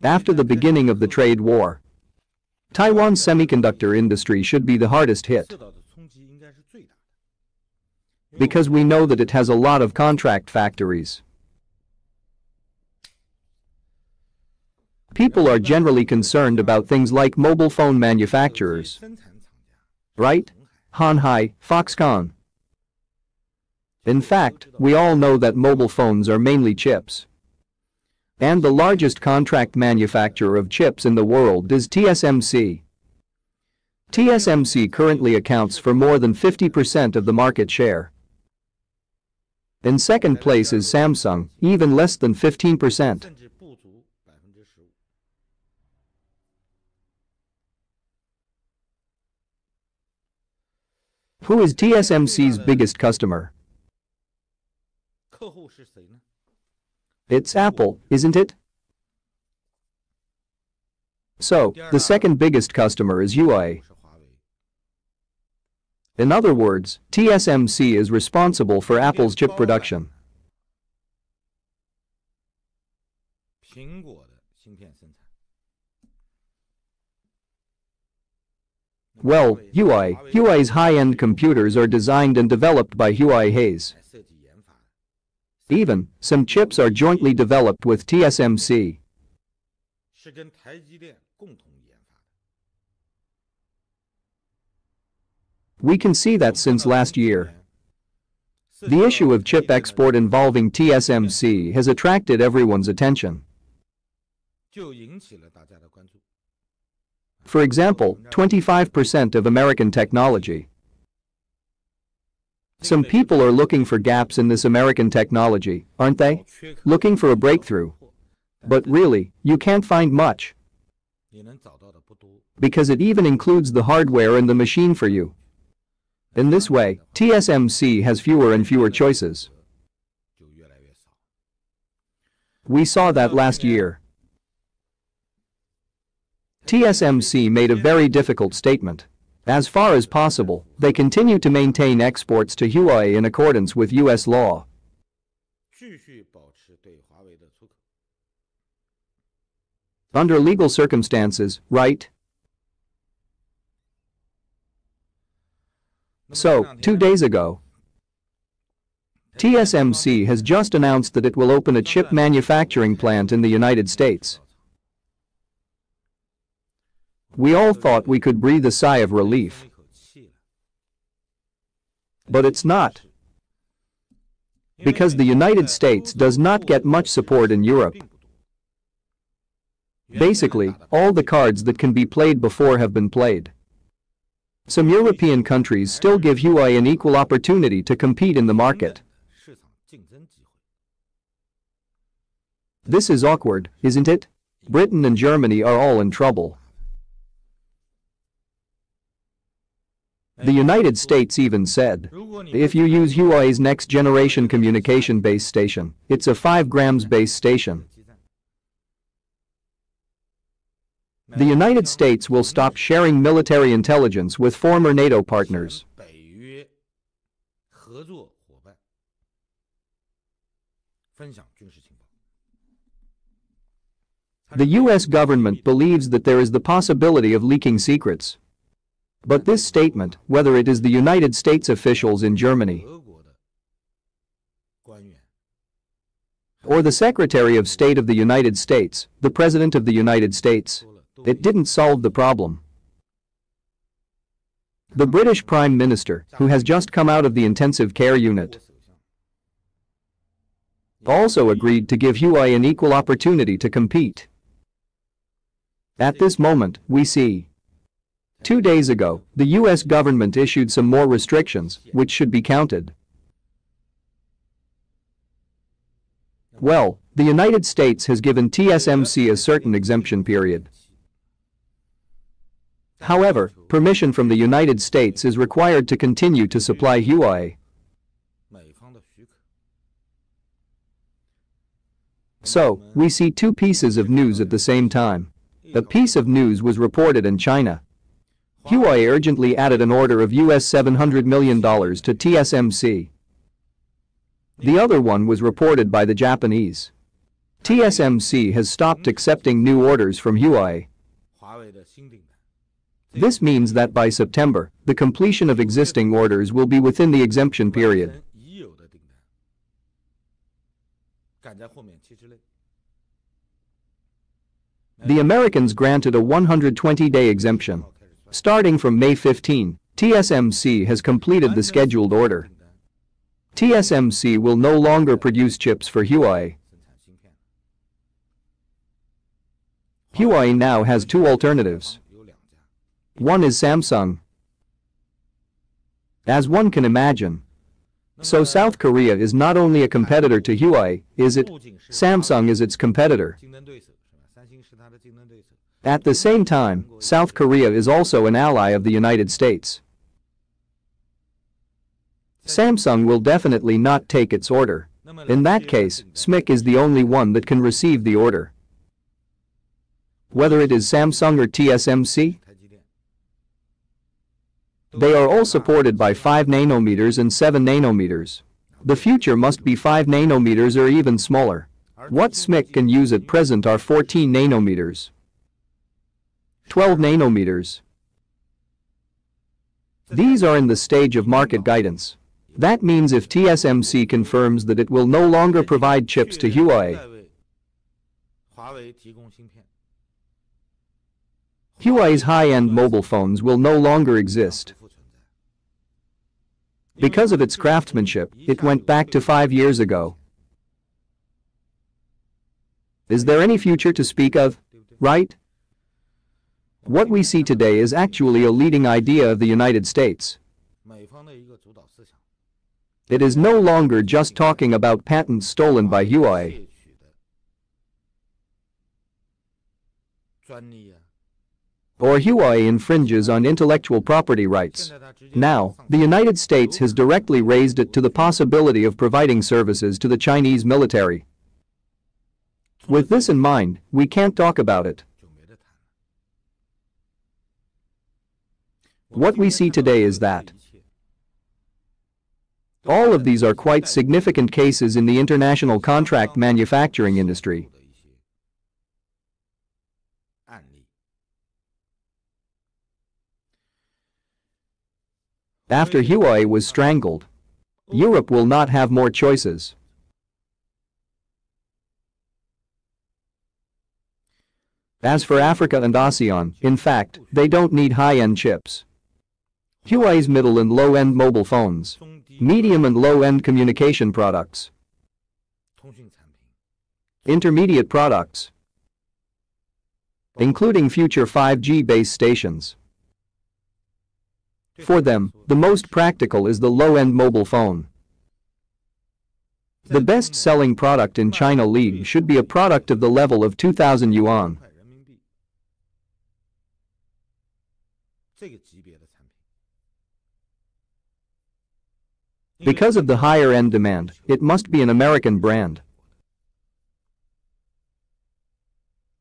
After the beginning of the trade war, Taiwan's semiconductor industry should be the hardest hit because we know that it has a lot of contract factories. People are generally concerned about things like mobile phone manufacturers, right? Hanhai, Foxconn. In fact, we all know that mobile phones are mainly chips. And the largest contract manufacturer of chips in the world is TSMC. TSMC currently accounts for more than 50% of the market share. In second place is Samsung, even less than 15%. Who is TSMC's biggest customer? It's Apple, isn't it? So, the second biggest customer is Huawei. In other words, TSMC is responsible for Apple's chip production. Well, Huawei's high-end computers are designed and developed by Huawei Hayes. Even, some chips are jointly developed with TSMC. We can see that since last year. The issue of chip export involving TSMC has attracted everyone's attention. For example, 25% of American technology. Some people are looking for gaps in this American technology, aren't they? Looking for a breakthrough. But really, you can't find much. Because it even includes the hardware and the machine for you. In this way, TSMC has fewer and fewer choices. We saw that last year. TSMC made a very difficult statement. As far as possible, they continue to maintain exports to Huawei in accordance with US law. Under legal circumstances, right? So, 2 days ago, TSMC has just announced that it will open a chip manufacturing plant in the United States. We all thought we could breathe a sigh of relief. But it's not. Because the United States does not get much support in Europe. Basically, all the cards that can be played before have been played. Some European countries still give Huawei an equal opportunity to compete in the market. This is awkward, isn't it? Britain and Germany are all in trouble. The United States even said, if you use Huawei's next-generation communication base station, it's a 5 grams base station. The United States will stop sharing military intelligence with former NATO partners. The US government believes that there is the possibility of leaking secrets. But this statement, whether it is the United States officials in Germany or the Secretary of State of the United States, the President of the United States, it didn't solve the problem. The British Prime Minister, who has just come out of the intensive care unit, also agreed to give Huawei an equal opportunity to compete. At this moment, we see 2 days ago, the US government issued some more restrictions, which should be counted. Well, the United States has given TSMC a certain exemption period. However, permission from the United States is required to continue to supply Huawei. So, we see two pieces of news at the same time. A piece of news was reported in China. Huawei urgently added an order of US $700 million to TSMC. The other one was reported by the Japanese. TSMC has stopped accepting new orders from Huawei. This means that by September, the completion of existing orders will be within the exemption period. The Americans granted a 120-day exemption. Starting from May 15, TSMC has completed the scheduled order. TSMC will no longer produce chips for Huawei. Huawei now has two alternatives. One is Samsung. As one can imagine. So South Korea is not only a competitor to Huawei, is it? Samsung is its competitor. At the same time, South Korea is also an ally of the United States. Samsung will definitely not take its order. In that case, SMIC is the only one that can receive the order. Whether it is Samsung or TSMC, they are all supported by 5 nanometers and 7 nanometers. The future must be 5 nanometers or even smaller. What SMIC can use at present are 14 nanometers, 12 nanometers. These are in the stage of market guidance. That means if TSMC confirms that it will no longer provide chips to Huawei, Huawei's high-end mobile phones will no longer exist. Because of its craftsmanship, it went back to 5 years ago. Is there any future to speak of? Right? What we see today is actually a leading idea of the United States. It is no longer just talking about patents stolen by Huawei. Or Huawei infringes on intellectual property rights. Now, the United States has directly raised it to the possibility of providing services to the Chinese military. With this in mind, we can't talk about it. What we see today is that all of these are quite significant cases in the international contract manufacturing industry. After Huawei was strangled, Europe will not have more choices. As for Africa and ASEAN, in fact, they don't need high-end chips. Huawei's middle and low-end mobile phones, medium and low-end communication products, intermediate products, including future 5G base stations. For them, the most practical is the low-end mobile phone. The best-selling product in China League should be a product of the level of 2,000 yuan. Because of the higher-end demand, it must be an American brand.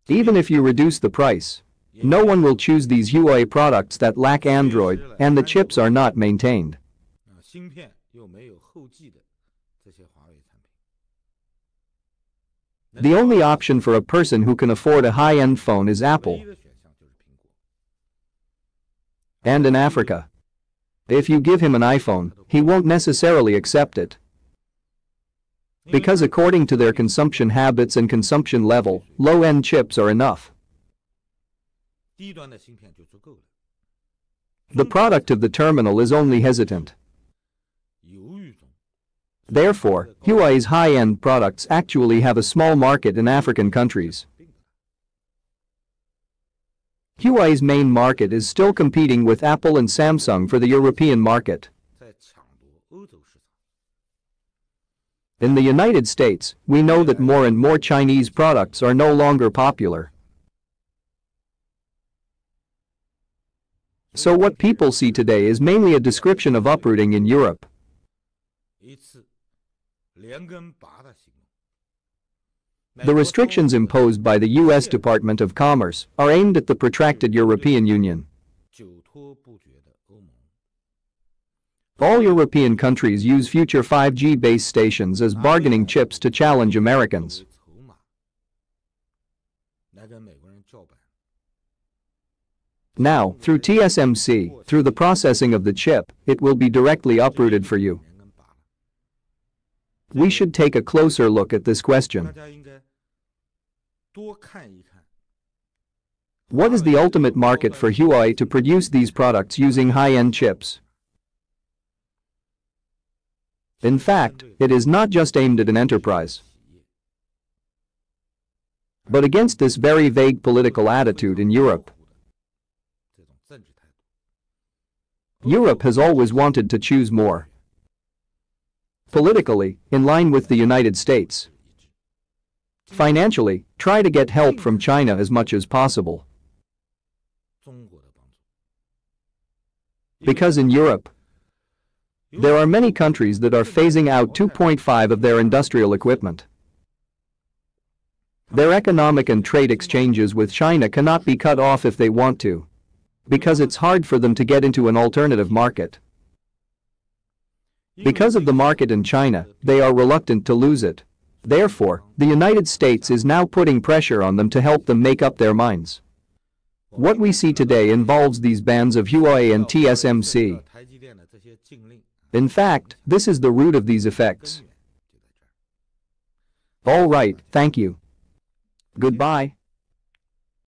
Even if you reduce the price, no one will choose these Huawei products that lack Android and the chips are not maintained. The only option for a person who can afford a high-end phone is Apple. And in Africa, if you give him an iPhone, he won't necessarily accept it. Because according to their consumption habits and consumption level, low-end chips are enough. The product of the terminal is only hesitant. Therefore, Huawei's high-end products actually have a small market in African countries. Huawei's main market is still competing with Apple and Samsung for the European market. In the United States, we know that more and more Chinese products are no longer popular. So what people see today is mainly a description of uprooting in Europe. The restrictions imposed by the US Department of Commerce are aimed at the protracted European Union. All European countries use future 5G base stations as bargaining chips to challenge Americans. Now, through TSMC, through the processing of the chip, it will be directly uprooted for you. We should take a closer look at this question. What is the ultimate market for Huawei to produce these products using high-end chips? In fact, it is not just aimed at an enterprise, but against this very vague political attitude in Europe. Europe has always wanted to choose more politically, in line with the United States. Financially, try to get help from China as much as possible. Because in Europe, there are many countries that are phasing out 2.5 of their industrial equipment. Their economic and trade exchanges with China cannot be cut off if they want to, because it's hard for them to get into an alternative market. Because of the market in China, they are reluctant to lose it. Therefore, the United States is now putting pressure on them to help them make up their minds. What we see today involves these bans of Huawei and TSMC. In fact, this is the root of these effects. All right, thank you. Goodbye.